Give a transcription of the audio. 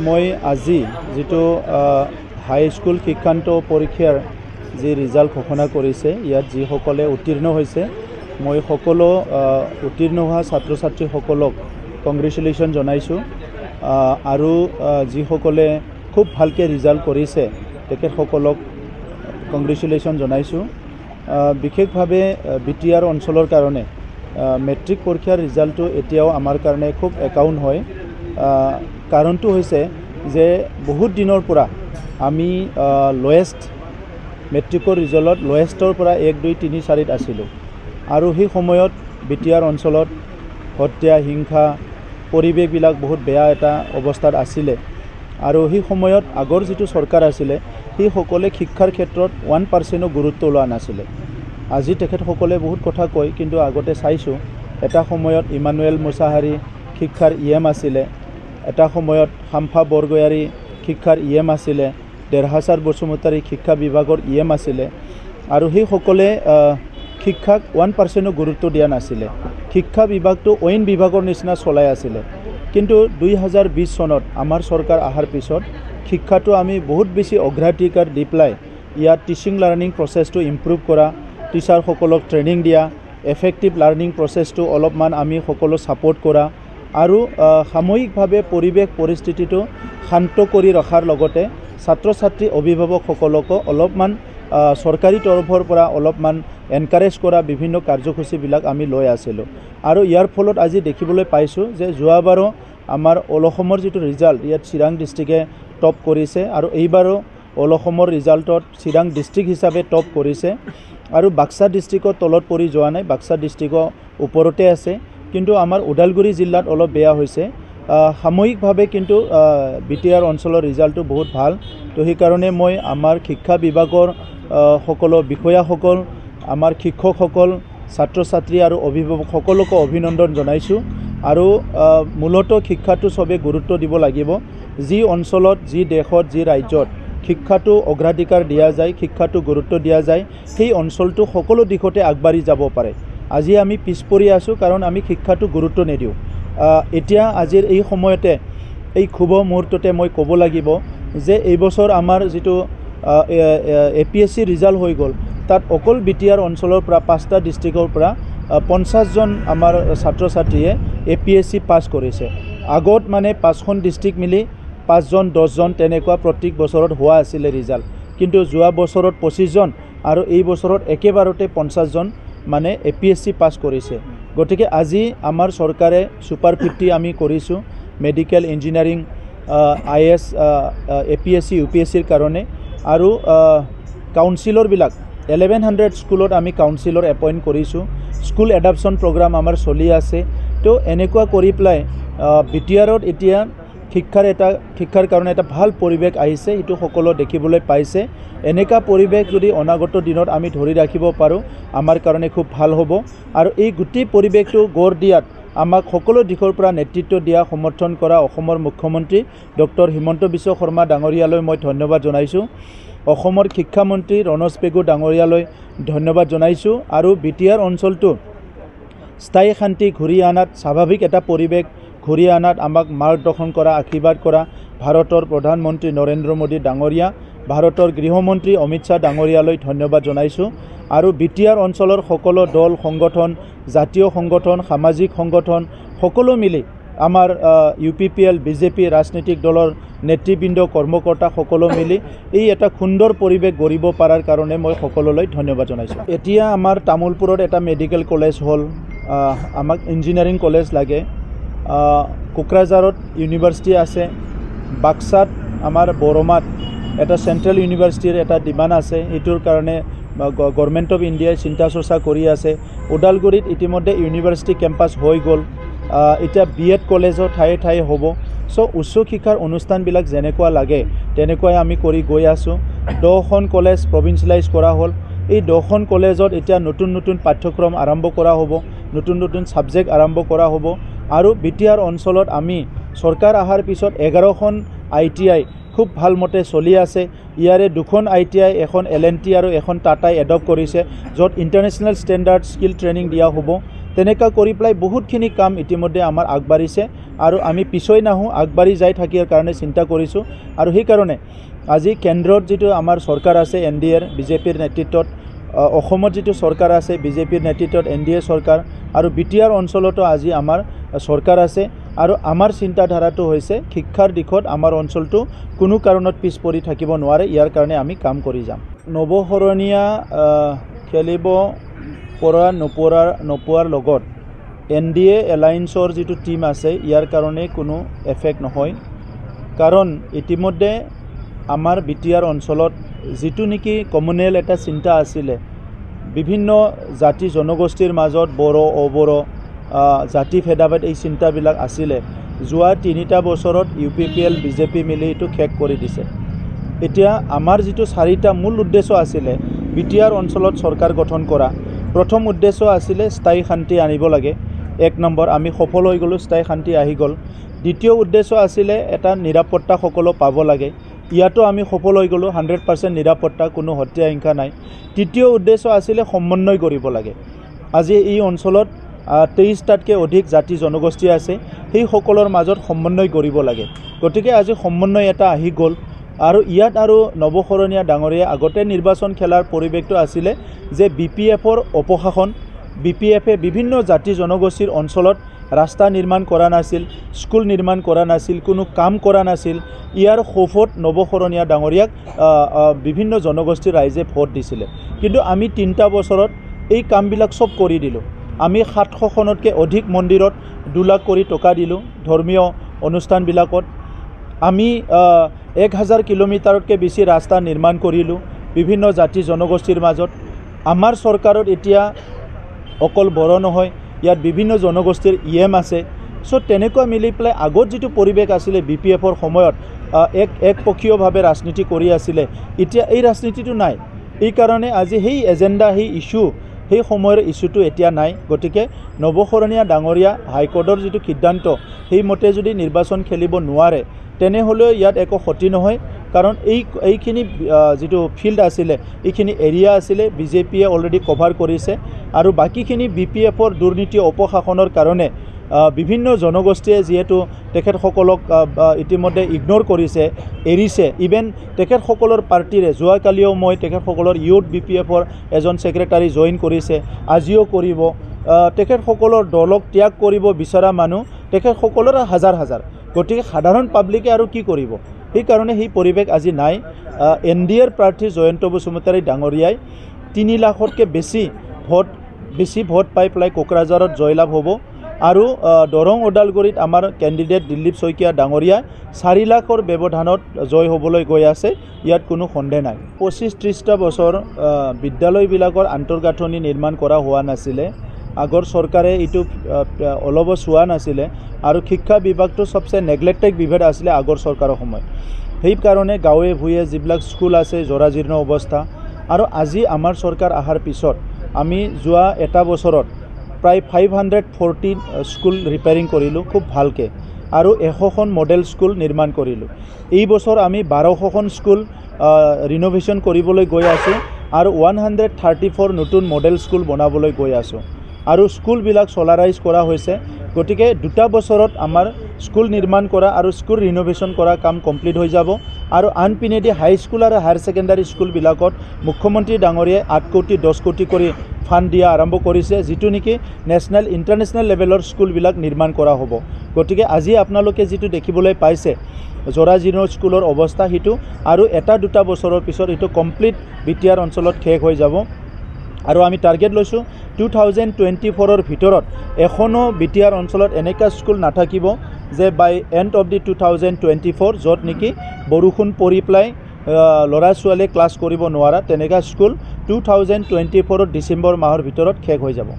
মই আজি যেটো হাই স্কুল শিক্ষান্ত পৰীক্ষাৰ যে ৰিজাল্ট ঘোষণা কৰিছে ইয়াত যি সকলে উত্তীৰ্ণ হৈছে মই সকলো উত্তীৰ্ণ হোৱা ছাত্ৰ ছাত্ৰী সকলক কংগ্ৰেচুলেশ্যন জনাইছো আৰু যি সকলে খুব ভালকে ৰিজাল্ট কৰিছে তেখেত সকলক কংগ্ৰেচুলেশ্যন জনাইছো বিশেষভাৱে বিটিআৰ অঞ্চলৰ কাৰণে মেট্ৰিক পৰীক্ষাৰ ৰিজাল্টটো এতিয়াও আমাৰ কাৰণে খুব একাউণ্ট হয় কাৰণটো হৈছে যে বহুত দিনৰ পৰা আমি লোয়েষ্ট মেট্ৰিকৰ ৰিজাল্টত লোয়েষ্টৰ পৰা 1 2 3 4 আছিলোঁ আৰু সেই সময়ত বিটিআৰ অঞ্চলত হত্যা হিংসা পৰিৱেশবিলাক বহুত বেয়া এটা অৱস্থাত আছিলে আৰু সেই সময়ত আগৰ যেটো চৰকাৰ আছিলে সেই সকলে শিক্ষাৰ ক্ষেত্ৰত 1% গুৰুত্ব লোৱা নাছিলে আজি তেখেত সকলে বহুত কথা কয় কিন্তু আগতে চাইছো এটা সময়ত ইমানুৱেল মুছাহাৰী শিক্ষাৰ ইএম আছিলে এটা সময়ত হামফা বৰগয়াৰী শিক্ষাৰ ইএম আছিলে দেৰহাছাৰ বসুমতাৰী শিক্ষা বিভাগৰ ইএম আছিলে আৰু সেই সকলে শিক্ষাক 1% গুৰুত্ব দিয়া নাছিলে শিক্ষা বিভাগটো অইন বিভাগৰ নিচিনা চলাই আছিলে কিন্তু 2020 চনত আমাৰ চৰকাৰ আহাৰ পিছত শিক্ষাটো আমি বহুত বেছি অগ্ৰাধিকাৰ দি পেলাই ইয়াত টিচিং লাৰ্নিং প্ৰচেছটো ইমপ্ৰুভ কৰা টিচাৰ সকলক ট্ৰেনিং দিয়া এফেক্টিভ লাৰ্নিং প্ৰচেছটো অলপমান আমি সকলো সাপোৰ্ট কৰা আৰু সাময়িকভাৱে পৰিৱেশ পৰিস্থিতিটো শান্ত কৰি ৰখাৰ লগতে ছাত্ৰ ছাত্ৰী অভিভাৱক সকলক অলপমান সৰকাৰি তৰফৰ পৰা অলপমান এনকাৰেজ কৰা বিভিন্ন কাৰ্যসূচীবিলাক আমি লৈ আছিলোঁ আৰু ইয়াৰ ফলত আজি দেখিবলৈ পাইছো যে যোৱাবাৰো আমাৰ অলসমৰ যেটো ৰিজাল্ট ইয়াত চিৰাং ডিস্ট্ৰিক্টে টপ কৰিছে আৰু এইবাৰো অলসমৰ ৰিজাল্টত চিৰাং ডিস্ট্ৰিক্ট হিচাপে টপ কৰিছে আৰু বাক্সা ডিস্ট্ৰিক্টৰ তলত পৰি যোৱা নাই বাক্সা ডিস্ট্ৰিক্টৰ ওপৰতে আছে কিন্তু আমাৰ ওদালগুৰি জিলাত অলপ বেয়া হৈছে সাময়িকভাৱে কিন্তু বিটিআৰ অঞ্চলৰ ৰিজাল্টটো বহুত ভাল তো সেই কাৰণে মই আমাৰ শিক্ষা বিভাগৰ সকলো বিষয়াসকল আমাৰ শিক্ষকসকল ছাত্ৰ ছাত্ৰী আৰু অভিভাৱক সকলক অভিনন্দন জনাইছো আৰু মূলত শিক্ষাটো সবে গুৰুত্ব দিব লাগিব যি অঞ্চলত যি দেশত যি ৰাজ্যত শিক্ষাটো অগ্ৰাধিকাৰ দিয়া যায় শিক্ষাটো গুৰুত্ব দিয়া যায় সেই অঞ্চলটো সকলো দিশতে আগবাঢ়ি যাব পাৰে আজি আমি পিছপৰি আছো কাৰণ আমি শিক্ষাটো গুৰুত্ব নিদিও এতিয়া আজিৰ এই সময়তে এই খুব মুহূৰ্ততে মই ক'ব লাগিব যে এই বছৰ আমাৰ যেটো এপিএসসি ৰিজাল্ট হৈ গল তাত অকল বিটিআৰ অঞ্চলৰ পৰা 5টা ডিস্ট্ৰিক্টৰ পৰা 50 জন আমাৰ ছাত্ৰ ছাত্ৰীয়ে এপিএসসি পাস কৰিছে আগত মানে 5খন ডিস্ট্ৰিক্ট মিলি 5 জন 10 জন তেনেকুৱা প্ৰত্যেক বছৰত হোৱা আছিল ৰিজাল্ট কিন্তু যোৱা বছৰত 25 জন আৰু এই বছৰত একেবাৰতে 50 জন মানে এপিএসসি পাস কৰিছে গতিকে আজি আমাৰ চৰকাৰে সুপাৰ 50 আমি কৰিছো মেডিকেল ইঞ্জিনিয়াৰিং আইএস এপিএসসি ইউপিএসসিৰ কাৰণে আৰু কাউন্সিলৰ বিলাক 1100 স্কুলত আমি কাউন্সিলৰ এপইন্ট কৰিছো স্কুল এডাপশন প্ৰগ্ৰাম আমাৰ চলি আছে তো এনেকুৱা কৰি প্লাই বিটিআৰত এতিয়া শিক্ষাৰ কাৰণে এটা ভাল পৰিৱেশ আহিছে এটো সকলো দেখিবলৈ পাইছে এনেকা পৰিৱেশ যদি অনাগত দিনত আমি ধৰি ৰাখিব পাৰো আমাৰ কাৰণে খুব ভাল হ'ব আৰু এই গুটি পৰিৱেশটো গঢ় দিয়াত আমাক সকলো দিশৰ পৰা নেতৃত্ব দিয়া সমৰ্থন কৰা অসমৰ মুখ্যমন্ত্ৰী ডক্টৰ হিমন্ত বিশ্ব শৰ্মা ডাঙৰীয়ালৈ মই ধন্যবাদ জনাইছো অসমৰ শিক্ষা মন্ত্ৰী ৰনজ পেগু ডাঙৰীয়ালৈ ধন্যবাদ জনাইছো আৰু বিটিআৰ অঞ্চলটো স্থায়ী শান্তি ঘূৰি আনাত স্বাভাৱিক এটা পৰিৱেশ ঘূৰি আনাত আমাক মাৰ্গদৰ্শন কৰা আশীৰ্বাদ কৰা ভাৰতৰ প্ৰধানমন্ত্ৰী নৰেন্দ্ৰ মোদী ডাঙৰীয়া ভাৰতৰ গৃহমন্ত্ৰী অমিত শাহ ডাঙৰীয়ালৈ ধন্যবাদ জনাইছো আৰু বিটিআৰ অঞ্চলৰ সকলো দল সংগঠন জাতীয় সংগঠন সামাজিক সংগঠন সকলো মিলি আমাৰ ইউপিপিএল বিজেপি ৰাজনৈতিক দলৰ নেতৃবৃন্দ কৰ্মকৰ্তা সকলো মিলি এই এটা সুন্দৰ পৰিৱেশ গঢ়িব পৰাৰ কাৰণে মই সকলোলৈ ধন্যবাদ জনাইছো এতিয়া আমাৰ তামুলপুৰত এটা মেডিকেল কলেজ হল আমাক ইঞ্জিনিয়াৰিং কলেজ লাগে কোকৰাঝাৰত ইউনিভাৰ্চিটি আছে বাক্সাত আমাৰ বৰমাত এটা সেন্ট্ৰেল ইউনিভাৰ্চিটিৰ এটা ডিমাণ্ড আছে এটোৰ কাৰণে গভৰ্নমেন্ট অফ ইণ্ডিয়াই চিন্তা চৰ্চা কৰি আছে ওদালগুৰিত ইতিমধ্যে ইউনিভাৰ্চিটি কেম্পাছ হৈ গল এতিয়া বিএড কলেজৰ ঠায়ে ঠায়ে হ'ব সো উচ্চ শিক্ষাৰ অনুষ্ঠানবিলাক যেনেকুৱা লাগে তেনেকুৱাই আমি কৰি গৈ আছো 10খন কলেজ প্ৰভিন্সিয়েলাইজ কৰা হ'ল এই 10খন কলেজত এতিয়া নতুন নতুন পাঠ্যক্ৰম আৰম্ভ কৰা হ'ব নতুন নতুন সাবজেক্ট আৰম্ভ কৰা হ'ব আৰু বিটিআৰ অঞ্চলত আমি চৰকাৰ আহাৰ পিছত 11খন আইটিআই খুব ভাল মতে চলি আছে ইয়াৰে দুখন আইটিআই এখন এলএনটি আৰু এখন টাটাই এডপ্ট কৰিছে য'ত ইন্টাৰনেশ্যনেল ষ্টেণ্ডাৰ্ড স্কিল ট্ৰেনিং দিয়া হ'ব তেনেকা কৰি পেলাই বহুতখিনি কাম ইতিমধ্যে আমাৰ আগবাঢ়িছে আৰু আমি পিছই নাহোঁ, আগবাঢ়ি যাই থাকিৰ কাৰণে চিন্তা কৰিছোঁ। আৰু সেইকাৰণে আজি কেন্দ্ৰত যিটো আমাৰ চৰকাৰ আছে NDAৰ বিজেপিৰ নেতৃত্বত, অসমত যিটো চৰকাৰ আছে বিজেপিৰ নেতৃত্বত NDA চৰকাৰ, আৰু BTR অঞ্চলতো আজি আমাৰ চৰকাৰ আছে। আৰু আমাৰ চিন্তাধাৰাটো হৈছে শিক্ষাৰ দিশত আমাৰ অঞ্চলটো কোনো কাৰণত পিছ পৰি থাকিব নোৱাৰে, ইয়াৰ কাৰণে আমি কাম কৰি যাম। নৱশৰণীয়া খেলিব পৰা নোপোৱাৰ লগত NDA এলায়েন্সৰ যিটো টিম আছে ইয়াৰ কাৰণে কোনো এফেক্ট নহয়, কাৰণ ইতিমধ্যে আমাৰ BTR অঞ্চলত যিটো নেকি কমনেল এটা চিন্তা আছিলে, বিভিন্ন জাতি জনগোষ্ঠীৰ মাজত বড়ো অবড়ো জাতি ভেদাভেদ এই চিন্তাবিলাক আছিলে, যোৱা 3টা বছৰত UPPL BJP মিলি এইটো শেষ কৰি দিছে। এতিয়া আমাৰ যিটো 4টা মূল উদ্দেশ্য আছিলে BTR অঞ্চলত চৰকাৰ গঠন কৰা, প্ৰথম উদ্দেশ্য আছিলে স্থায়ী শান্তি আনিব লাগে। 1 নম্বৰ আমি সফল হৈ গ'লোঁ, স্থায়ী শান্তি আহি গ'ল। দ্বিতীয় উদ্দেশ্য আছিলে এটা নিৰাপত্তা সকলো পাব লাগে, ইয়াতো আমি সফল হৈ গ'লোঁ, 100% নিৰাপত্তা, কোনো হত্যা হিংসা নাই। তৃতীয় উদ্দেশ্য আছিলে সমন্বয় কৰিব লাগে। আজি এই অঞ্চলত 23টাতকৈ অধিক জাতি জনগোষ্ঠী আছে, সেই সকলৰ মাজত সমন্বয় কৰিব লাগে। গতিকে আজি সমন্বয় এটা আহি গ'ল। আৰু ইয়াত আৰু নৱশৰণীয়া ডাঙৰীয়া আগতে নিৰ্বাচন খেলাৰ পৰিৱেশটো আছিলে যে BPFৰ অপশাসন, BPFে বিভিন্ন জাতি জনগোষ্ঠীৰ অঞ্চলত ৰাস্তা নিৰ্মাণ কৰা নাছিল, স্কুল নিৰ্মাণ কৰা নাছিল, কোনো কাম কৰা নাছিল। ইয়াৰ খৌফত নৱশৰণীয়া ডাঙৰীয়াক বিভিন্ন জনগোষ্ঠীৰ ৰাইজে ভোট দিছিলে। কিন্তু আমি 3টা বছৰত এই কামবিলাক চব কৰি দিলোঁ। আমি 700খনতকৈ অধিক মন্দিৰত 2 লাখ কৰি টকা দিলোঁ, ধৰ্মীয় অনুষ্ঠানবিলাকত। আমি 1000 কিলোমিটাৰতকৈ বেছি ৰাস্তা নিৰ্মাণ কৰিলোঁ বিভিন্ন জাতি জনগোষ্ঠীৰ মাজত। আমাৰ চৰকাৰত এতিয়া অকল বড়ো নহয়, ইয়াত বিভিন্ন জনগোষ্ঠীৰ EM আছে। চ' তেনেকুৱা মিলি পেলাই আগত যিটো পৰিৱেশ আছিলে BPFৰ সময়ত একপক্ষীয়ভাৱে ৰাজনীতি কৰি আছিলে, এতিয়া এই ৰাজনীতিটো নাই। এই কাৰণে আজি সেই এজেণ্ডা, সেই ইছ্যু, সেই সময়ৰ ইছ্যুটো এতিয়া নাই। গতিকে নৱশৰণীয়া ডাঙৰীয়া হাইকোৰ্টৰ যিটো সিদ্ধান্ত, সেইমতে যদি নিৰ্বাচন খেলিব নোৱাৰে তেনেহ'লেও ইয়াত একো ক্ষতি নহয়, কাৰণ এইখিনি যিটো ফিল্ড আছিলে, এইখিনি এৰিয়া আছিলে BJPয়ে অলৰেডি কভাৰ কৰিছে। আৰু বাকীখিনি BPFৰ দুৰ্নীতি অপশাসনৰ কাৰণে বিভিন্ন জনগোষ্ঠীয়ে যিহেতু তেখেতসকলক ইতিমধ্যে ইগনোৰ কৰিছে, এৰিছে। ইভেন তেখেতসকলৰ পাৰ্টিৰে যোৱাকালিও মই তেখেতসকলৰ ইউথ BPFৰ এজন ছেক্ৰেটাৰী জইন কৰিছে, আজিও কৰিব। তেখেতসকলৰ দলক ত্যাগ কৰিব বিচৰা মানুহ তেখেতসকলৰ হাজাৰ হাজাৰ। গতিকে সাধাৰণ পাব্লিকে আৰু কি কৰিব? সেইকাৰণে সেই পৰিৱেশ আজি নাই। NDAৰ প্ৰাৰ্থী জয়ন্ত বসুমতাৰী ডাঙৰীয়াই 3 লাখতকৈ বেছি ভোট পাই পেলাই কোকৰাঝাৰত জয়লাভ হ'ব। আৰু দৰং ওদালগুৰিত আমাৰ কেণ্ডিডেট দিলীপ শইকীয়া ডাঙৰীয়া 4 লাখৰ ব্যৱধানত জয় হ'বলৈ গৈ আছে, ইয়াত কোনো সন্দেহ নাই। 25-30টা বছৰ বিদ্যালয়বিলাকৰ আন্তঃগাঁথনি নিৰ্মাণ কৰা হোৱা নাছিলে, আগৰ চৰকাৰে এইটো অলপ চোৱা নাছিলে। আৰু শিক্ষা বিভাগটো সবচে নেগলেক্টেড বিভাগ আছিলে আগৰ চৰকাৰৰ সময়ত। সেইকাৰণে গাঁৱে ভূঞে যিবিলাক স্কুল আছে জৰাজীৰ্ণ অৱস্থা। আৰু আজি আমাৰ চৰকাৰ অহাৰ পিছত আমি যোৱা এটা বছৰত প্ৰায় 540 স্কুল ৰিপেয়াৰিং কৰিলোঁ খুব ভালকৈ, আৰু 100খন মডেল স্কুল নিৰ্মাণ কৰিলোঁ। এই বছৰ আমি 1200খন স্কুল ৰিন'ভেশ্যন কৰিবলৈ গৈ আছোঁ, আৰু 134 নতুন মডেল স্কুল বনাবলৈ গৈ আছোঁ। আৰু স্কুলবিলাক চলাৰাইজ কৰা হৈছে। গতিকে 2টা বছৰত আমাৰ স্কুল নিৰ্মাণ কৰা আৰু স্কুল ৰিন'ভেশ্যন কৰা কাম কমপ্লিট হৈ যাব। আৰু আনপিনেদি হাইস্কুল আৰু হায়াৰ ছেকেণ্ডাৰী স্কুলবিলাকত মুখ্যমন্ত্ৰী ডাঙৰীয়াই 8 কোটি 10 কোটি কৰি ফাণ্ড দিয়া আৰম্ভ কৰিছে, যিটো নেকি নেশ্যনেল ইণ্টাৰনেশ্যনেল লেভেলৰ স্কুলবিলাক নিৰ্মাণ কৰা হ'ব। গতিকে আজি আপোনালোকে যিটো দেখিবলৈ পাইছে জৰাজীৰ্ণ স্কুলৰ অৱস্থা, সেইটো আৰু 1-2টা বছৰৰ পিছত এইটো কমপ্লিট BTR অঞ্চলত শেষ হৈ যাব। আৰু আমি টাৰ্গেট লৈছোঁ 2024ৰ ভিতৰত এখনো BTR অঞ্চলত এনেকুৱা স্কুল নাথাকিব যে বাই এণ্ড অফ দি 2024 য'ত নেকি বৰষুণ পৰি পেলাই ল'ৰা ছোৱালীয়ে ক্লাছ কৰিব নোৱাৰা, তেনেকুৱা স্কুল 2024ৰ ডিচেম্বৰ মাহৰ ভিতৰত শেষ হৈ যাব।